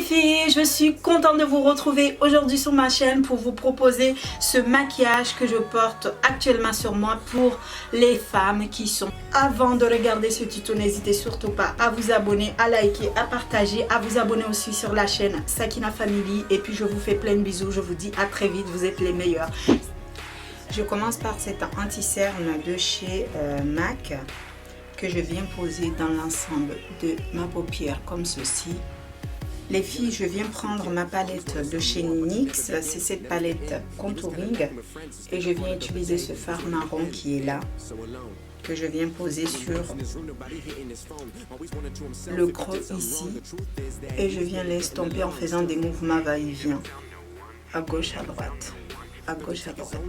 filles, je suis contente de vous retrouver aujourd'hui sur ma chaîne pour vous proposer ce maquillage que je porte actuellement sur moi pour les femmes qui sont. Avant de regarder ce tuto, n'hésitez surtout pas à vous abonner, à liker, à partager, à vous abonner aussi sur la chaîne Sakina Family. Et puis je vous fais plein de bisous, je vous dis à très vite, vous êtes les meilleurs. Je commence par cet anti-cerne de chez MAC que je viens poser dans l'ensemble de ma paupière comme ceci. Les filles, je viens prendre ma palette de chez NYX, c'est cette palette contouring et je viens utiliser ce fard marron qui est là, que je viens poser sur le creux ici et je viens l'estomper en faisant des mouvements va-et-vient, à gauche à droite. À gauche à droite.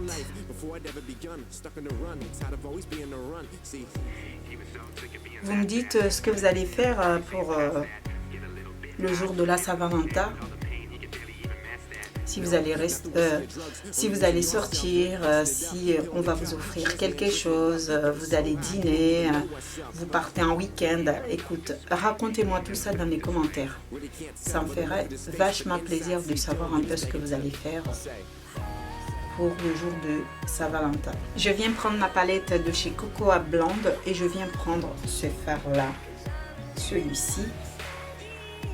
Vous me dites ce que vous allez faire pour le jour de la Saint-Valentin. Si vous allez sortir, si on va vous offrir quelque chose, vous allez dîner, vous partez en week-end. Écoute, racontez-moi tout ça dans les commentaires. Ça me ferait vachement plaisir de savoir un peu ce que vous allez faire pour le jour de Saint-Valentin. Je viens prendre ma palette de chez Cocoa Blonde et je viens prendre ce fard là, celui-ci,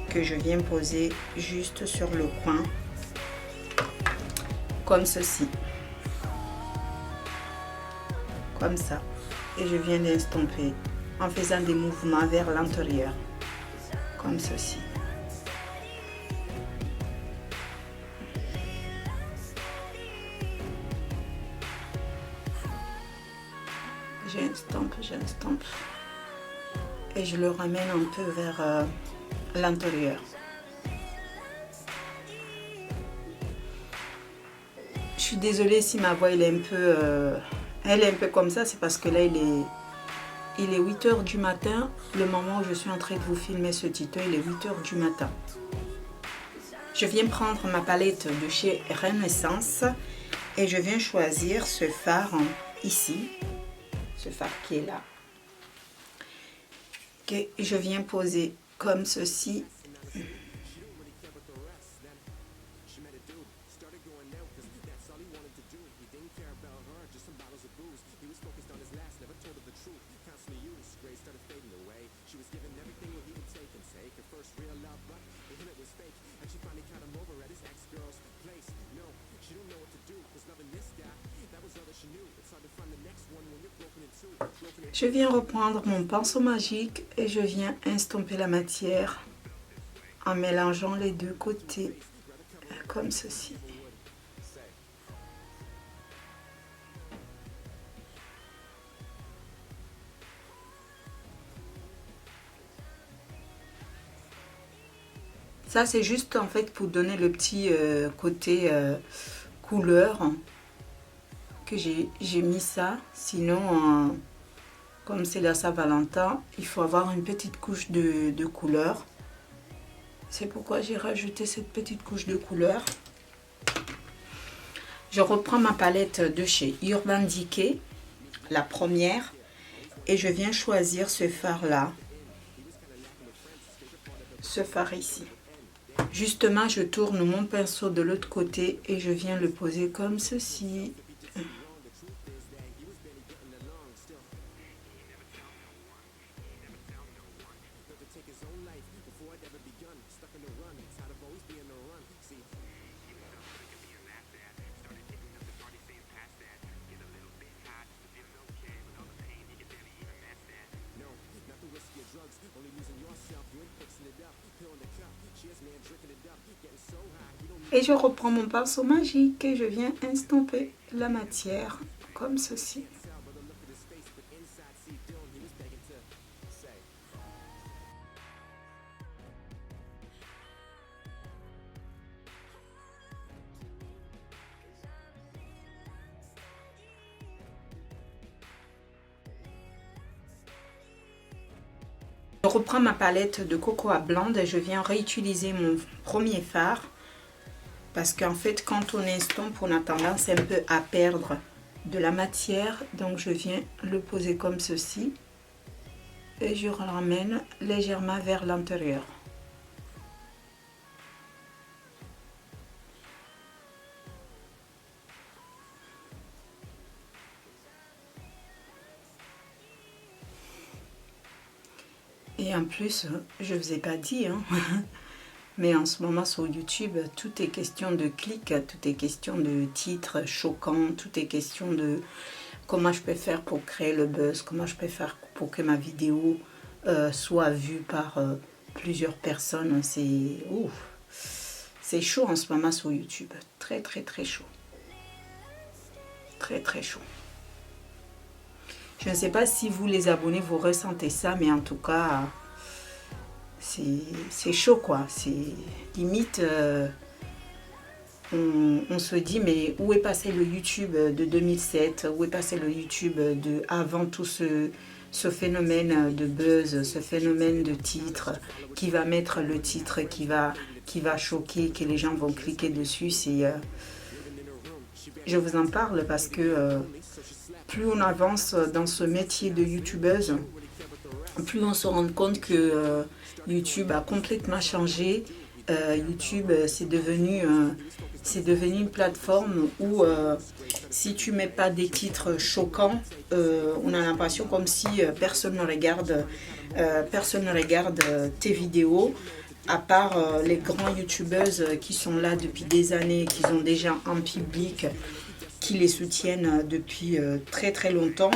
que je viens poser juste sur le coin, comme ceci, comme ça, et je viens l'estomper en faisant des mouvements vers l'intérieur, comme ceci. J'estompe et je le ramène un peu vers l'intérieur. Je suis désolée si ma voix elle est un peu comme ça, c'est parce que là il est 8 h du matin, le moment où je suis en train de vous filmer ce tuto, il est 8 h du matin. Je viens prendre ma palette de chez Renaissance et je viens choisir ce fard ici, ce fard qui est là, que je viens poser comme ceci. Je viens reprendre mon pinceau magique et je viens estomper la matière en mélangeant les deux côtés comme ceci. Ça c'est juste en fait pour donner le petit côté couleur que j'ai mis ça, sinon comme c'est la Saint-Valentin, il faut avoir une petite couche de couleur. C'est pourquoi j'ai rajouté cette petite couche de couleur. Je reprends ma palette de chez Urban Decay, la première, et je viens choisir ce fard là, ce fard ici. Justement, je tourne mon pinceau de l'autre côté et je viens le poser comme ceci. Et je reprends mon pinceau magique et je viens estomper la matière comme ceci. Je reprends ma palette de Cocoa Blonde et je viens réutiliser mon premier fard. Parce qu'en fait, quand on estompe, on a tendance un peu à perdre de la matière. Donc, je viens le poser comme ceci. Et je le ramène légèrement vers l'intérieur. Et en plus, je ne vous ai pas dit, hein, mais en ce moment sur YouTube, tout est question de clics, tout est question de titres choquants, tout est question de comment je peux faire pour créer le buzz, comment je peux faire pour que ma vidéo soit vue par plusieurs personnes. C'est chaud en ce moment sur YouTube, très très très chaud. Très très chaud. Je ne sais pas si vous les abonnés, vous ressentez ça, mais en tout cas, c'est chaud quoi. C'est limite, on se dit, mais où est passé le YouTube de 2007? Où est passé le YouTube de avant tout ce phénomène de buzz, ce phénomène de titre, qui va mettre le titre, qui va choquer, que les gens vont cliquer dessus. Je vous en parle parce que plus on avance dans ce métier de youtubeuse, plus on se rend compte que YouTube a complètement changé. YouTube, c'est devenu une plateforme où si tu mets pas des titres choquants, on a l'impression comme si personne ne regarde tes vidéos, à part les grands youtubeuses qui sont là depuis des années, qui ont déjà un public qui les soutiennent depuis très très longtemps.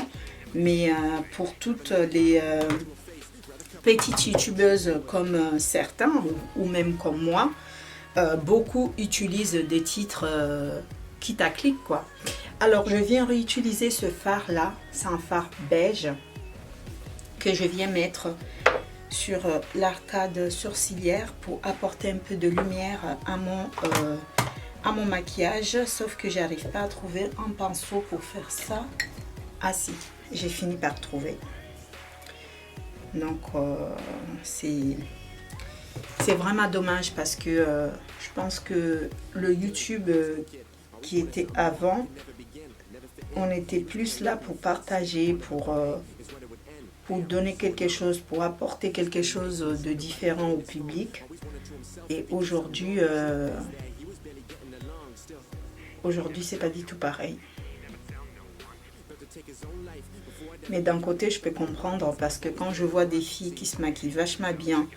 Mais pour toutes les petites youtubeuses comme certains ou même comme moi, beaucoup utilisent des titres qui tacliquent quoi. Alors je viens réutiliser ce phare là, c'est un phare beige que je viens mettre sur l'arcade sourcilière pour apporter un peu de lumière à mon maquillage, sauf que j'arrive pas à trouver un pinceau pour faire ça. Ah si, j'ai fini par trouver. Donc c'est vraiment dommage parce que je pense que le YouTube qui était avant, on était plus là pour partager, pour donner quelque chose, pour apporter quelque chose de différent au public. Et aujourd'hui, c'est pas du tout pareil. Mais d'un côté, je peux comprendre parce que quand je vois des filles qui se maquillent vachement bien,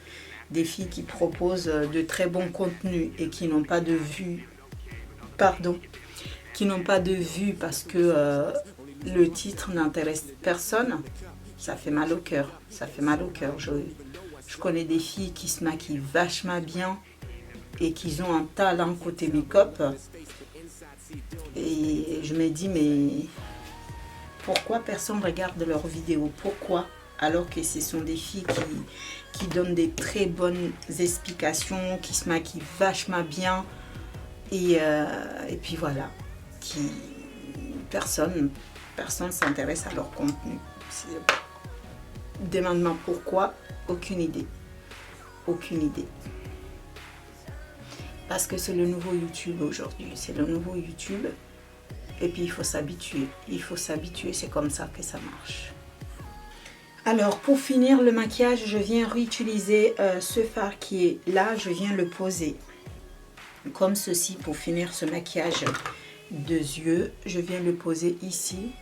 des filles qui proposent de très bons contenus et qui n'ont pas de vues, parce que le titre n'intéresse personne, ça fait mal au cœur. Ça fait mal au cœur. Je connais des filles qui se maquillent vachement bien et qui ont un talent côté make-up. Et je me dis, mais pourquoi personne regarde leurs vidéos? Pourquoi? Alors que ce sont des filles qui donnent des très bonnes explications, qui se maquillent vachement bien. Et puis voilà, personne ne s'intéresse à leur contenu. Demande-moi pourquoi, aucune idée. Aucune idée. Parce que c'est le nouveau YouTube aujourd'hui. C'est le nouveau YouTube. Et puis il faut s'habituer. Il faut s'habituer, c'est comme ça que ça marche. Alors pour finir le maquillage, je viens réutiliser ce fard qui est là. Je viens le poser comme ceci pour finir ce maquillage de yeux. Je viens le poser ici.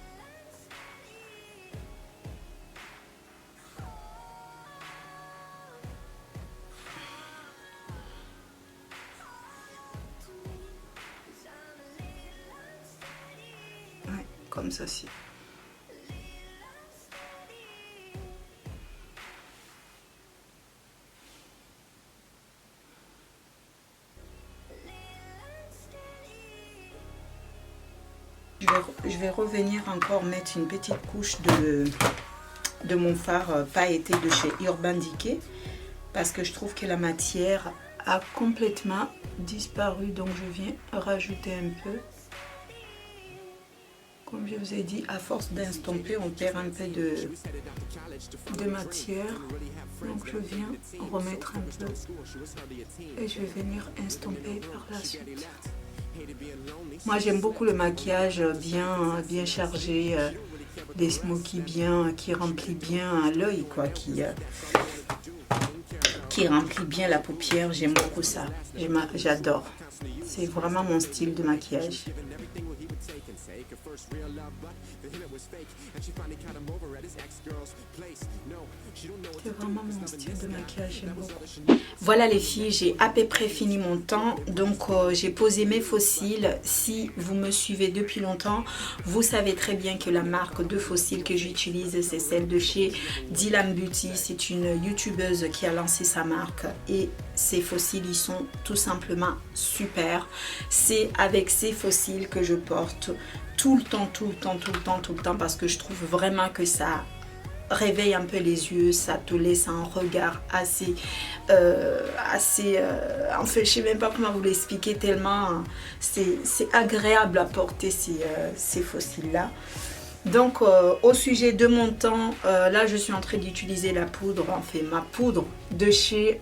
Ouais, comme ceci. Je vais revenir encore mettre une petite couche de mon fard pailleté de chez Urban Decay parce que je trouve que la matière a complètement disparu, donc je viens rajouter un peu. Comme je vous ai dit, à force d'instomper, on perd un peu de matière. Donc je viens remettre un peu et je vais venir instomper par la suite. Moi j'aime beaucoup le maquillage bien chargé, des smokies bien, qui remplit bien l'œil quoi, qui remplit bien la paupière. J'aime beaucoup ça, j'adore. C'est vraiment mon style de maquillage. C'est vraiment mon style de maquillage, j'aime beaucoup. Voilà les filles, j'ai à peu près fini mon temps. Donc j'ai posé mes faux cils. Si vous me suivez depuis longtemps, vous savez très bien que la marque de faux cils que j'utilise, c'est celle de chez Dylan Beauty. C'est une youtubeuse qui a lancé sa marque et ces faux cils, ils sont tout simplement super. C'est avec ces faux cils que je porte tout le temps parce que je trouve vraiment que ça réveille un peu les yeux, ça te laisse un regard assez en fait je sais même pas comment vous l'expliquer tellement c'est agréable à porter ces faux cils là. Donc au sujet de mon temps, là je suis en train d'utiliser la poudre, enfin ma poudre de chez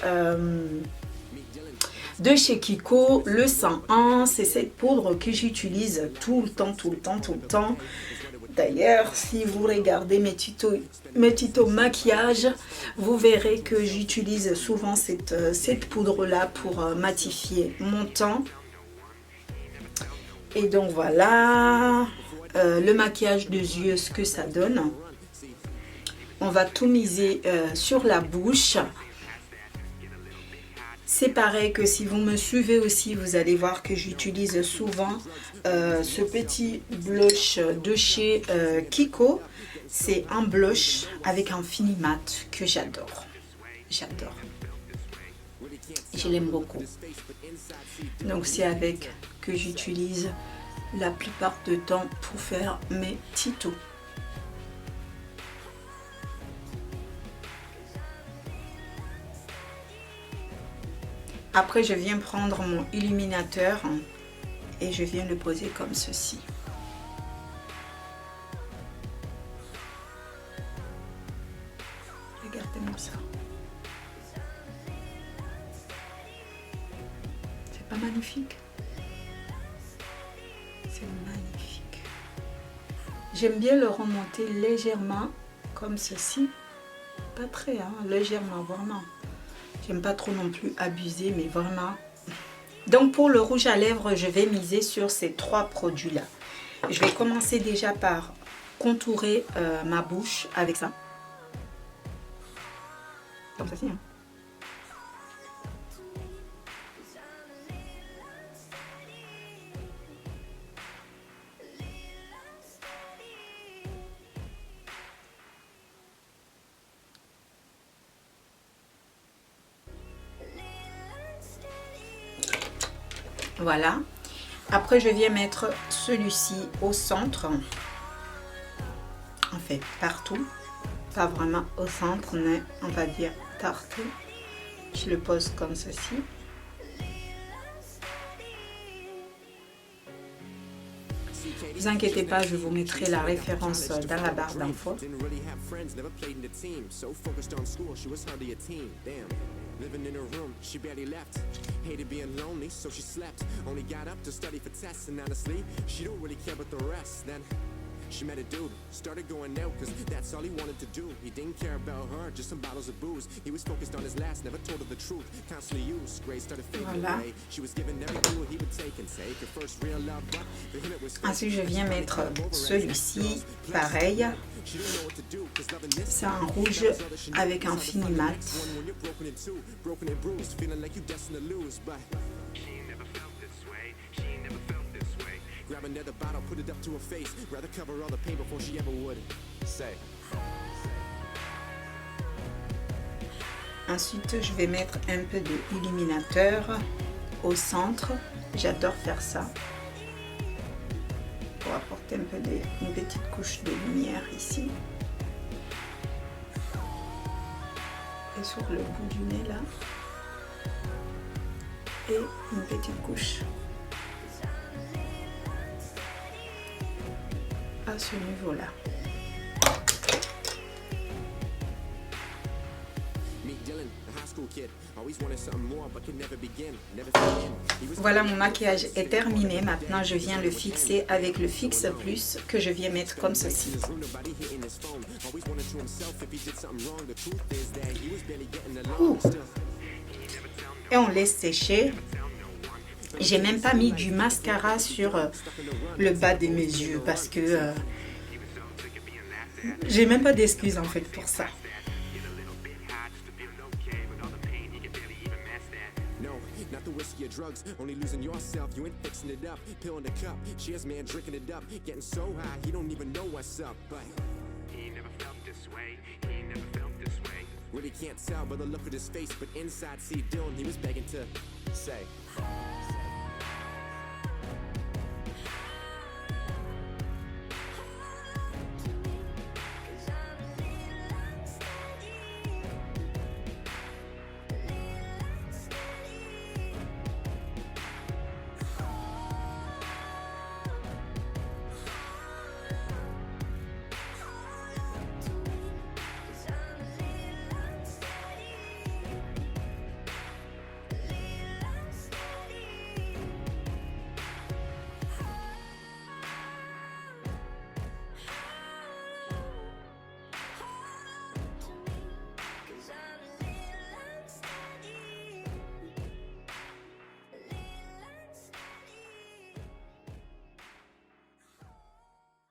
Kiko, le 101. C'est cette poudre que j'utilise tout le temps. D'ailleurs, si vous regardez mes tutos maquillage, vous verrez que j'utilise souvent cette poudre-là pour matifier mon teint. Et donc voilà, le maquillage des yeux, ce que ça donne. On va tout miser sur la bouche. C'est pareil que si vous me suivez aussi, vous allez voir que j'utilise souvent ce petit blush de chez Kiko. C'est un blush avec un fini mat que j'adore. J'adore. Je l'aime beaucoup. Donc c'est avec que j'utilise la plupart du temps pour faire mes tutos. Après, je viens prendre mon illuminateur et je viens le poser comme ceci. Regardez-moi ça. C'est pas magnifique? C'est magnifique. J'aime bien le remonter légèrement comme ceci. Pas très, hein, légèrement, vraiment. J'aime pas trop non plus abuser, mais vraiment. Donc pour le rouge à lèvres, je vais miser sur ces trois produits là. Je vais commencer déjà par contourer ma bouche avec ça. Comme ceci. Hein. Voilà. Après, je viens mettre celui-ci au centre. En fait, partout. Pas vraiment au centre, mais on va dire partout. Je le pose comme ceci. Ne vous inquiétez pas, je vous mettrai la référence dans la barre d'infos. Living in her room, she barely left. Hated being lonely, so she slept. Only got up to study for tests, and honestly, she don't really care about the rest. Then she met a dude, started going out, cause that's all he wanted to do. He didn't care about her, just some bottles of booze. He was focused on his last, never told her the truth. Constantly used, Grace started fading away. She was giving everything what he would take and say. Her first real love, but for him it was. Ensuite, je viens mettre celui-ci, pareil. C'est un rouge avec un fini mat. Ensuite, je vais mettre un peu d'illuminateur au centre. J'adore faire ça. Pour apporter un peu une petite couche de lumière ici. Et sur le bout du nez là. Et une petite couche. À ce niveau là. Voilà, mon maquillage est terminé. Maintenant, je viens le fixer avec le Fix Plus que je viens mettre comme ceci. Et on laisse sécher. J'ai même pas mis du mascara sur le bas de mes yeux parce que j'ai même pas d'excuses en fait pour ça. Not the whiskey or drugs, only losing yourself. You ain't fixing it up. Pill in the cup, cheers, man, drinking it up. Getting so high, he don't even know what's up. But he never felt this way. He never felt this way. Really can't tell by the look of his face, but inside, see, Dylan, he was begging to say.